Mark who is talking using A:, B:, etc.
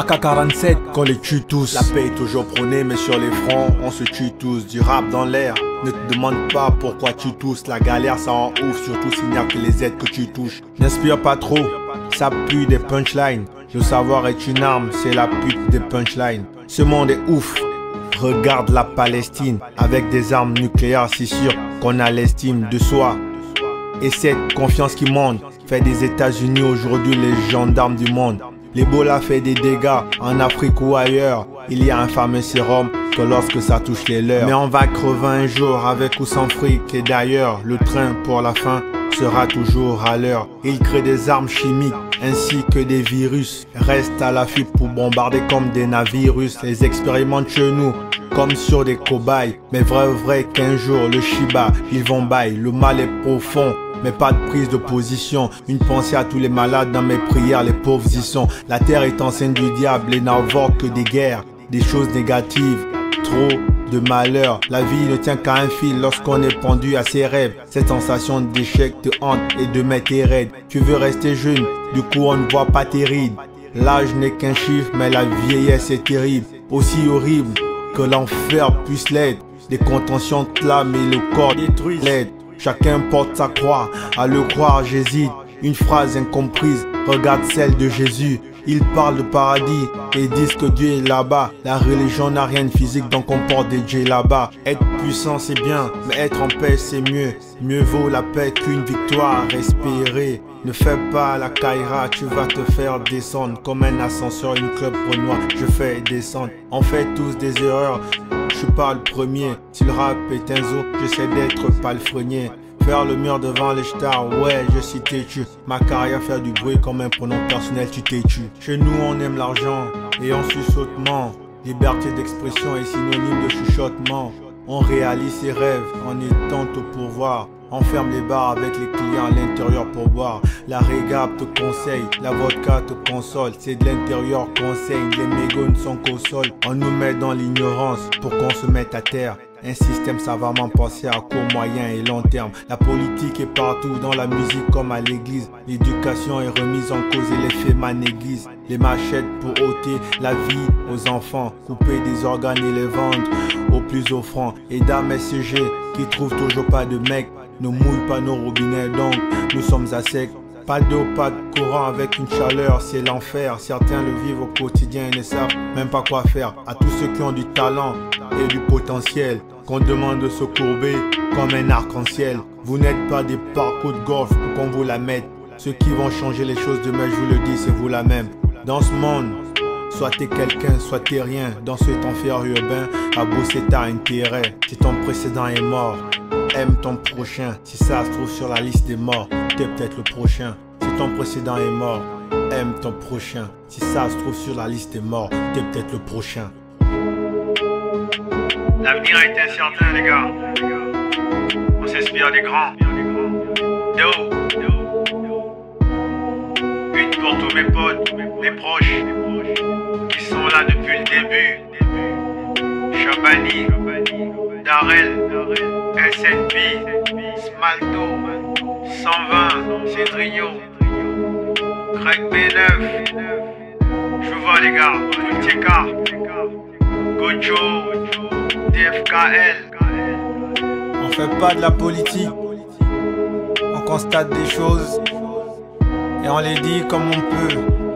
A: AK-47 qu'on les tue tous.
B: La paix est toujours prônée, mais sur les fronts, on se tue tous. Du rap dans l'air, ne te demande pas pourquoi tu tousses. La galère ça rend ouf, surtout s'il n'y a que les aides que tu touches.
A: N'inspire pas trop, ça pue des punchlines. Le savoir est une arme, c'est la pute des punchlines. Ce monde est ouf. Regarde la Palestine, avec des armes nucléaires, c'est sûr qu'on a l'estime de soi. Et cette confiance qui monte fait des États-Unis aujourd'hui les gendarmes du monde. L'Ebola fait des dégâts en Afrique ou ailleurs. Il y a un fameux sérum que lorsque ça touche les leurs. Mais on va crever un jour avec ou sans fric. Et d'ailleurs, le train pour la fin sera toujours à l'heure. Ils créent des armes chimiques ainsi que des virus. Restent à l'affût pour bombarder comme des navires russes. Les expérimentent chez nous comme sur des cobayes. Mais vrai qu'un jour le Shiba, ils vont bailler. Le mal est profond, mais pas de prise de position. Une pensée à tous les malades dans mes prières, les pauvres y sont. La terre est enceinte du diable et n'invoque que des guerres, des choses négatives, trop de malheur. La vie ne tient qu'à un fil lorsqu'on est pendu à ses rêves. Cette sensation d'échec te hante et de mettre tes raids. Tu veux rester jeune, du coup on ne voit pas tes rides. L'âge n'est qu'un chiffre, mais la vieillesse est terrible. Aussi horrible que l'enfer puisse l'être. Des contentions clament et le corps détruit l'aide. Chacun porte sa croix, à le croire j'hésite. Une phrase incomprise, regarde celle de Jésus. Il parle de paradis et disent que Dieu est là-bas. La religion n'a rien de physique donc on porte des dieux là-bas. Être puissant c'est bien, mais être en paix c'est mieux. Mieux vaut la paix qu'une victoire espérée. Ne fais pas la caïra, tu vas te faire descendre. Comme un ascenseur, une club renoir, je fais descendre. On fait tous des erreurs, je suis pas le premier. Si le rap est un zoo, j'essaie d'être palefrenier. Faire le mur devant les stars, ouais je suis têtu. Ma carrière faire du bruit comme un pronom personnel, tu têtu. Chez nous on aime l'argent et on chuchotement. Liberté d'expression est synonyme de chuchotement. On réalise ses rêves en étant au pouvoir. On ferme les bars avec les clients à l'intérieur pour boire. La régab te conseille, la vodka te console. C'est de l'intérieur qu'on saigne, les mégots ne sont qu'au sol. On nous met dans l'ignorance pour qu'on se mette à terre. Un système savamment pensé à court, moyen et long terme. La politique est partout, dans la musique comme à l'église. L'éducation est remise en cause et les faits m'anéguisent. Les machettes pour ôter la vie aux enfants. Couper des organes et les vendre aux plus offrants. Et dames SCG qui trouvent toujours pas de mec. Ne mouille pas nos robinets donc nous sommes à sec. Pas d'eau, pas de courant avec une chaleur, c'est l'enfer. Certains le vivent au quotidien et ne savent même pas quoi faire. À tous ceux qui ont du talent et du potentiel, qu'on demande de se courber comme un arc-en-ciel. Vous n'êtes pas des parcours de golf pour qu'on vous la mette. Ceux qui vont changer les choses demain, je vous le dis, c'est vous la même. Dans ce monde, soit t'es quelqu'un, soit t'es rien. Dans cet enfer urbain, à bosser t'as intérêt. Si ton précédent est mort, aime ton prochain. Si ça se trouve sur la liste des morts, t'es peut-être le prochain. Si ton précédent est mort, aime ton prochain. Si ça se trouve sur la liste des morts, t'es peut-être le prochain.
C: L'avenir est incertain les gars. On s'inspire des grands. Do. Une pour tous mes potes, mes proches qui sont là depuis le début. Chabani, Darel, SNP, Smalto, 120, Cedrino, Craig B9. Je vous vois les gars, Multica, Gocho, DFKL.
A: On fait pas de la politique, on constate des choses et on les dit comme on peut.